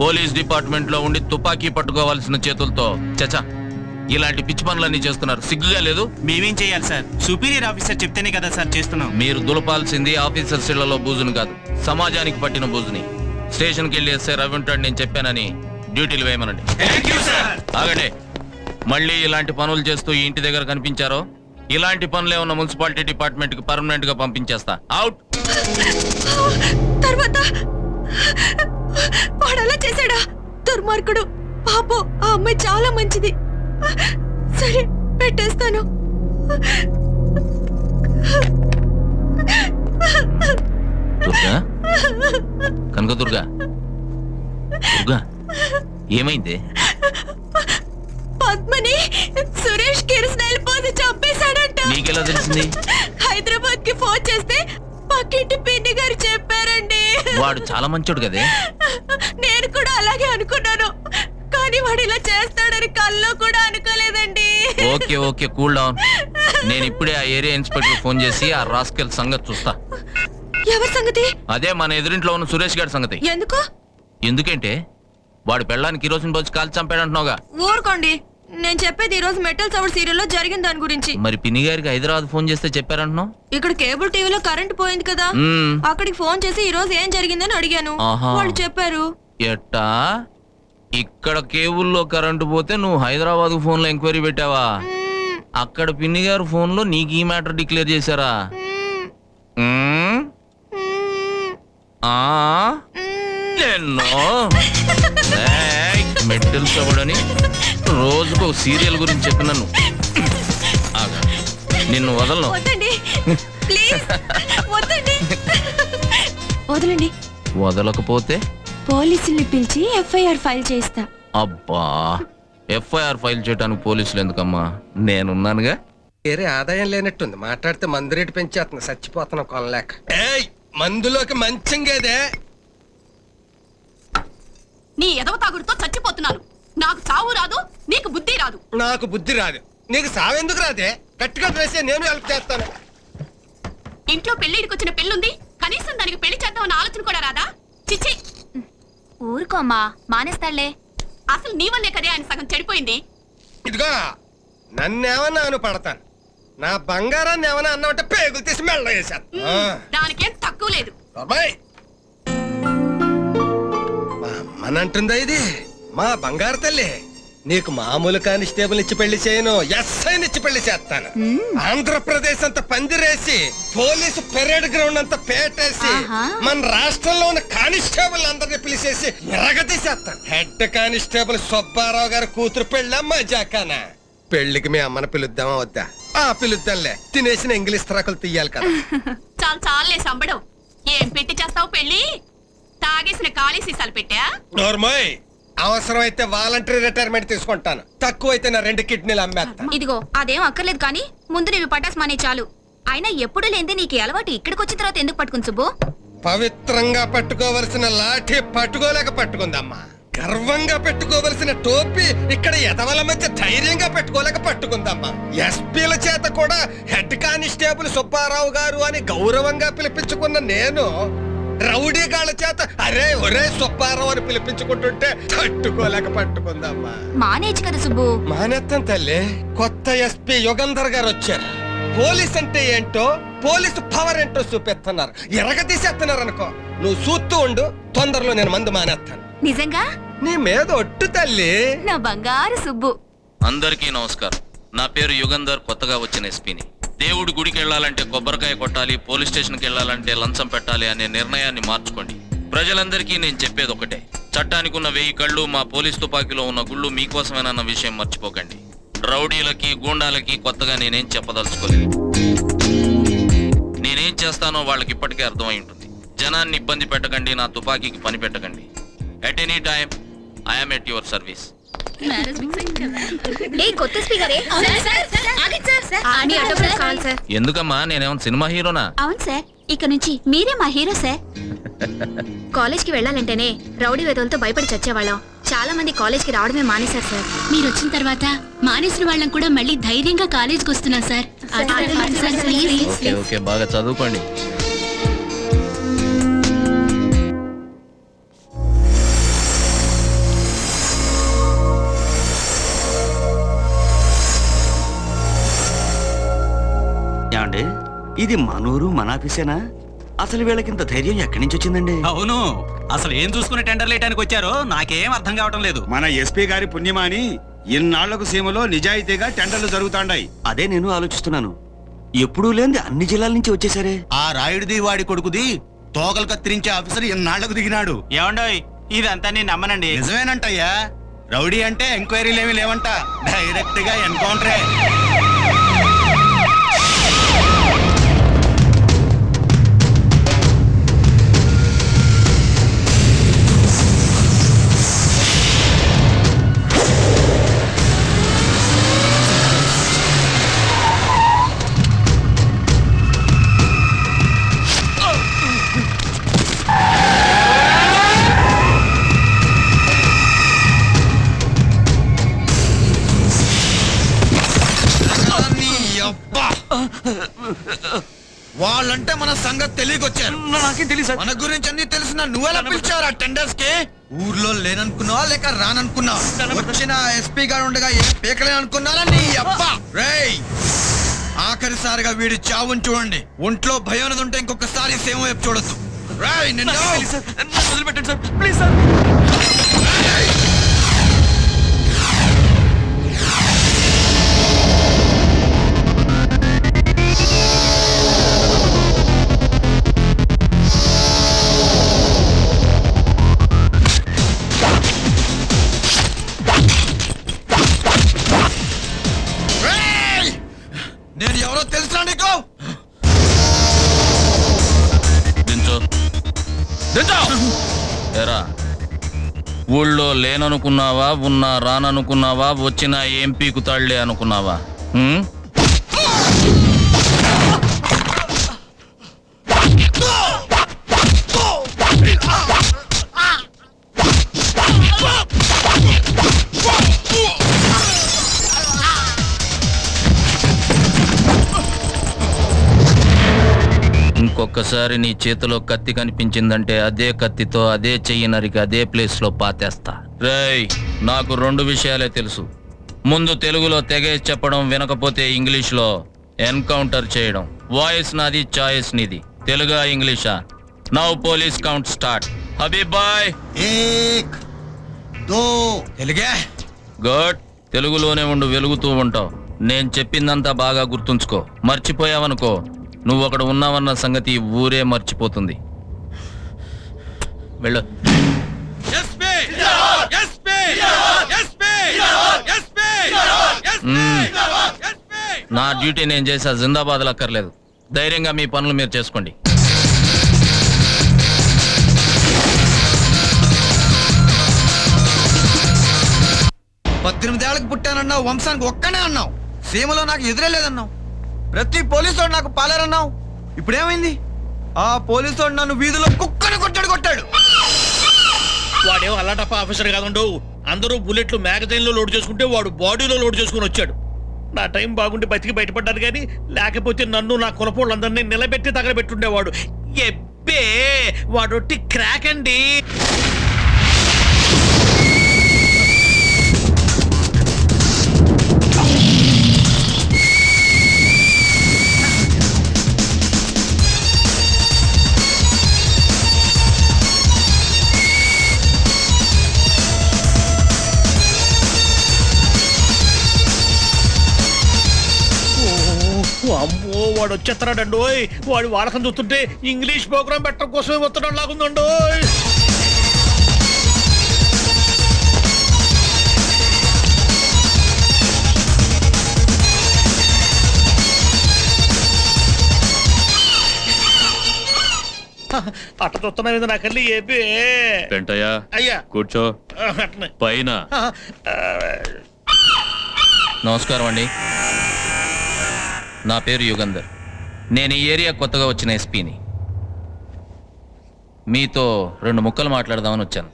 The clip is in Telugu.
పోలీస్ డిపార్ట్మెంట్ లో ఉండి తుపాకీ పట్టుకోవాల్సిన చేతులతో చచా ఇలాంటి పిచ్చి పనులన్నీ చేస్తున్నారు. సిగ్గుగా లేదు? మేమేం చేయాలి సార్? సుపీరియర్ ఆఫీసర్ చెప్తేనే కదా సార్ చేస్తున్నాం. మీరు దులపాల్సింది ఆఫీసర్స్ ఇళ్లలో బూజుని కాదు, సమాజానికి పట్టిన బూజుని. స్టేషన్కి వెళ్ళి ఎస్ఐ రవి ఉంటాడు, నేను చెప్పానని డ్యూటీలు వేయమనండి. ఆగండి. మళ్ళీ ఇలాంటి పనులు చేస్తూ ఈ ఇంటి దగ్గర కనిపించారో ఇలాంటి పనులే ఉన్న మున్సిపాలిటీ డిపార్ట్మెంట్ కి పర్మనెంట్ గా పంపించేస్తా. అవుట్. తర్వాత వాడలా చేశాడా? దుర్మార్గుడు. పాపం ఆ అమ్మాయి చాలా మంచిది. సరే పెట్టేస్తాను. దుర్గా, కనక దుర్గా, దుర్గా ఏమైంది? పద్మని సురేష్ కిరసనాయిలు పోసి చంపేశాడంట. నీకెలా తెలిసింది? హైదరాబాద్ కి ఫోన్ చేస్తే పక్కింటి పిన్ని గారు చెప్పారండి. వాడు చాలా మంచోడు కదే. నేను కూడా అలాగే అనుకున్నాను, కానీ వాడు ఇలా చేస్తాడని కల్లో కూడా అనుకోలేదండి. Okay okay, cool down. నేను ఇప్పుడే ఆ ఏరియా ఇన్స్పెక్టర్ ఫోన్ చేసి ఆ రాస్కెల్ సంగతి చూస్తా. ఎవరి సంగతి? అదే మన ఎదురింట్లో ఉన్న సురేష్ గారి సంగతి. ఎందుకు? ఎందుకంటే వాడు పెళ్ళానికి ఈ రోజున పోసి కాల్చి చంపాడంటున్నావుగా. ఊరుకోండి, నేను చెప్పేది ఈ రోజు మెటల్ సవర్ సీరియల్ లో జరిగిన దాని గురించి. మరి పిన్ని గారికి హైదరాబాద్ ఫోన్ చేస్తే చెప్పారంటున్నావు. ఇక్కడ కేబుల్ టీవీలో కరెంట్ పోయింది కదా, అక్కడికి ఫోన్ చేసి ఈ రోజు ఏం జరిగిందని అడిగాను. వాళ్ళు చెప్పారు. ఎట్టా? ఇక్కడ కేబుల్లో కరెంటు పోతే నువ్వు హైదరాబాద్ ఫోన్ లో ఎంక్వైరీ పెట్టావా? అక్కడ పిన్ని గారు ఫోన్ లో నీకు ఈ మ్యాటర్ డిక్లేర్ చేశారా? మెటల్ సవడని రోజుకు సీరియల్ గురించి చెప్పినాను. నిన్ను వదలను. వదలండి. వదలకపోతే పోలీసుల్ని పిలిచి ఎఫ్ఐఆర్ ఫైల్ చేస్తా. అబ్బా, ఎఫ్ఐఆర్ ఫైల్ చేయడానికి పోలీసులు ఎందుకమ్మా? నేనున్నానుగా. వేరే ఆదాయం లేనట్టుంది, మాట్లాడితే మందు రేటు పెంచేస్తున్నా, చచ్చిపోతున్నా కొనలేక. ఏయ్, మందులోకి మంచంగేదే. నీ ఎదవ తాగుడుతో చచ్చిపోతున్నాను. నాకు చావు రాదు, నీకు బుద్ధి రాదు. నాకు బుద్ధి రాదు, నీకు సావెందుకు రాదే? గట్టిగా డ్రెస్ నేను హెల్ప్ చేస్తాను. ఇంట్లో పెళ్లిడికి వచ్చిన పెళ్ళుంది, కనీసం దానికి పెళ్లి చేద్దామన్న ఆలోచన కూడా రాదా? చిచ్చి. ఊరుకోమ్మా, మానేస్తాళ్లే. అసలు నీ వల్లే కదే ఆయన సగం చెడిపోయింది. ఇదిగో, నన్నేమన్నా అను పడతాను, నా బంగారాన్ని ఏమన్నా అన్నావంటే పేగులు తీసి మెళ్ళ వేశాను. దానికేం తక్కువ లేదు. మా అమ్మనంటుందా ఇది? మా బంగారు తల్లి, నీకు మామూలు కానిస్టేబుల్ ఇచ్చి పెళ్లి చేయను, ఎస్ఐని ఇచ్చి పెళ్లి చేస్తాను. ఆంధ్రప్రదేశ్ అంతా పందిరేసి, పోలీసు పెరేడ్ గ్రౌండ్ అంతా పేటేసి, మన రాష్ట్రంలో ఉన్న కానిస్టేబుల్ అందరినీ పిలిచేసి ఎరగదీసేస్తాను. హెడ్ కానిస్టేబుల్ సుబ్బారావు గారి కూతురు పెళ్ళమ్మ జాకానా. పెళ్లికి మీ అమ్మను పిలుద్దామా వద్దా? పిలుద్దాంలే, తినేసిన ఇంగ్లీష్ తరకలు తీయాలి కదా. చాలు చాలే సంబడం. ఏం పెట్టి చేస్తావు పెళ్లి? తాగేసిన ఖాళీ సీసాలు పెట్టా? నోర్మోయ్, అవసరమైతే వాలంటరీ రిటైర్మెంట్ తీసుకుంటాను, తక్కువైతే నా 2 కిడ్నీలు అమ్మేస్తాను. ఇదిగో, అదేం అక్కర్లేదు కానీ ముందు నీవి పటాస్ మానే చాలు. అయినా ఎప్పుడు లేందే నీకు అలవాటు ఇక్కడికి వచ్చిన తర్వాత ఎందుకు పట్టుకుని సుబ్బు? పవిత్రంగా పట్టుకోవలసిన లాఠీ పట్టుకోలేక పట్టుకుందమ్మా. గర్వంగా పెట్టుకోవలసిన టోపీ ఇక్కడ ఎదవల మధ్య ధైర్యంగా పెట్టుకోలేక పట్టుకుందమ్మా. ఎస్పీల చేత కూడా హెడ్ కానిస్టేబుల్ సుబ్బారావు గారు అని గౌరవంగా పిలిపించుకున్న నేను రౌడీ గాళ్ళ చేత అరే ఒరే సుబ్బారావు అని పిలిపించుకుంటుంటే తట్టుకోలేక పట్టుకుందమ్మా. మానేచ్చు కదా సుబ్బు. మానేత్తం తల్లి. కొత్త ఎస్పీ యుగంధర్ గారు వచ్చారు. పోలీస్ అంటే ఏంటో, పోలీసు పవర్ ఏంటో చూపిస్తున్నారు, ఎరగదీసేస్తున్నారు అనుకో. నువ్వు చూస్తూ ఉండు, తొందరలో నేను మందు మానేస్తాను. నిజంగా? నీ మీద ఒట్టు తల్లి. నా బంగారు సుబ్బు. అందరికీ నమస్కారం. నా పేరు యుగంధర్, కొత్తగా వచ్చిన ఎస్పీని. దేవుడి గుడికి వెళ్ళాలంటే కొబ్బరికాయ కొట్టాలి, పోలీస్ స్టేషన్కి వెళ్ళాలంటే లంచం పెట్టాలి అనే నిర్ణయాన్ని మార్చుకోండి. ప్రజలందరికీ నేను చెప్పేది ఒకటే, చట్టానికి ఉన్న 1000 కళ్ళు, మా పోలీస్ తుపాకీలో ఉన్న గుళ్ళు మీకోసమేనన్న విషయం మర్చిపోకండి. రౌడీలకి గూండాలకి కొత్తగా నేనేం చెప్పదలుచుకోలేదు. నేనేం చేస్తానో వాళ్ళకి ఇప్పటికే అర్థమై ఉంటుంది. జనాన్ని ఇబ్బంది పెట్టకండి, నా తుపాకీకి పని పెట్టకండి. At any time I'm at your service. ఎందుకమ్మా, నేనేమన్నా సినిమా హీరోనా? అవును సార్, ఇక నుంచి మీరే మా హీరో సార్. కాలేజ్ కి వెళ్ళాలంటేనే రౌడీ వేదలతో భయపడి చచ్చేవాళ్ళం. చాలా మంది కాలేజ్ కి రావడమే మానేశారు సార్. మీరు వచ్చిన తర్వాత మానేసిన వాళ్ళం కూడా మళ్ళీ ధైర్యంగా కాలేజ్కి వస్తున్నాం సార్. ఓకే ఓకే, బాగా చదువుకోండి. ఇది మనూరు మన ఆఫీసేనా? అసలు వీళ్ళకింత ధైర్యం ఎక్కడి నుంచి వచ్చిందండి? అవును, అసలు ఏం చూసుకుని టెండర్ లేయడానికి వచ్చారో నాకేం అర్థం కావటం లేదు. మన ఎస్పీ గారి పుణ్యమాని ఇన్నాళ్లకు సీమలో నిజాయితీగా టెండర్లు జరుగుతాండాయి. అదే నేను ఆలోచిస్తున్నాను. ఎప్పుడూ లేని అన్ని జిల్లాల నుంచి వచ్చేసారే. ఆ రాయుడిది వాడి కొడుకుది తోకలు కత్తిరించే ఆఫీసర్ ఇన్నాళ్లకు దిగినాడు. ఏమండోయ్, ఇదంతా నేను నమ్మనండి. నిజమేనంటయ్యా. రౌడీ అంటే ఎంక్వైరీలు ఏమీ లేవంట, డైరెక్ట్ గా ఎన్కౌంటరే. వాళ్ళంటే మన సంగతి తెలియకొచ్చారు. నాకేం తెలియదు సార్. మన గురించి అన్ని తెలిసిన నువ్వెలా పిలిచారా టెండర్స్ కి? ఊర్లో లేననుకున్నావా లేక రాననుకున్నావా? వచ్చిన ఎస్పీ గారు ఉండగా ఏం పీకలేననుకున్నారా నీ అబ్బా? రేయ్, ఆఖరిసారిగా వీడి చావుని చూడండి. ఒంట్లో భయం అనేది ఉంటే ఇంకొకసారి సేమ వైపు చూడొద్దు. రేయ్, నిన్ను వదిలిపెట్టండి సార్, ప్లీజ్ సార్. నేను ఎవరో తెలుసా నీకు? ఎరా, ఊళ్ళో లేననుకున్నావా, ఉన్నా రాననుకున్నావా, వచ్చినా ఏం పీకుతాళ్లే అనుకున్నావా? ఇంకొకసారి నీ చేతిలో కత్తి కనిపించిందంటే అదే కత్తితో అదే చెయ్యి నరికి అదే ప్లేస్ లో పాతేస్తా. రేయ్, నాకు 2 విషయాలే తెలుసు. ముందు తెలుగులో తెగేసి చెప్పడం, వినకపోతే ఇంగ్లీష్ లో ఎన్కౌంటర్ చేయడం. వాయిస్ నాది, చాయిస్ నీది. తెలుగా ఇంగ్లీషా? Now police count start. Habib bhai. తెలుగే. గుడ్. తెలుగులోనే ఉండు, వెలుగుతూ ఉంటావు. నేను చెప్పిందంతా బాగా గుర్తుంచుకో. మర్చిపోయావనుకో, నువ్వు అక్కడ ఉన్నావన్న సంగతి ఊరే మర్చిపోతుంది. వెళ్ళు. నా డ్యూటీ నేను చేసా, జిందాబాద్ అక్కర్లేదు. ధైర్యంగా మీ పనులు మీరు చేసుకోండి. పద్దెనిమిదేళ్లకు పుట్టానన్నావు, వంశానికి ఒక్కనే అన్నావు, సీమలో నాకు ఎదురే లేదన్నావు, ప్రతి పోలీసు నాకు పాలేరన్నావు. ఇప్పుడేమైంది? ఆ పోలీసు నన్ను వీధిలో కుక్కని కొట్టాడు. వాడేమో అలాంటప్ప ఆఫీసర్ కాదుండు. అందరూ బుల్లెట్లు మ్యాగజైన్లో లోడ్ చేసుకుంటే వాడు బాడీలో లోడ్ చేసుకుని వచ్చాడు. నా టైం బాగుండి బతికి బయటపడ్డాను, కానీ లేకపోతే నన్ను నా కులపోళ్ళందరినీ నిలబెట్టి తగలబెట్టుండేవాడు. ఎబ్బే, వాడొట్టి క్రాక్ అండి. అమ్మో, వాడు వచ్చేస్తున్నాడండి. వాడు వాడకం చూస్తుంటే ఇంగ్లీష్ ప్రోగ్రామ్ పెట్టడం కోసమే వస్తున్నాడు లాగుందండి. అట్ట చూస్తున్నా మీద నాకల్లి ఏపీ. వెంటయ్య, అయ్యా కూర్చో. అట్నే పైన. నమస్కారం అండి, నా పేరు యుగంధర్. నేను ఈ ఏరియా కొత్తగా వచ్చిన ఎస్పీని. మీతో 2 ముక్కలు మాట్లాడదామని వచ్చాను.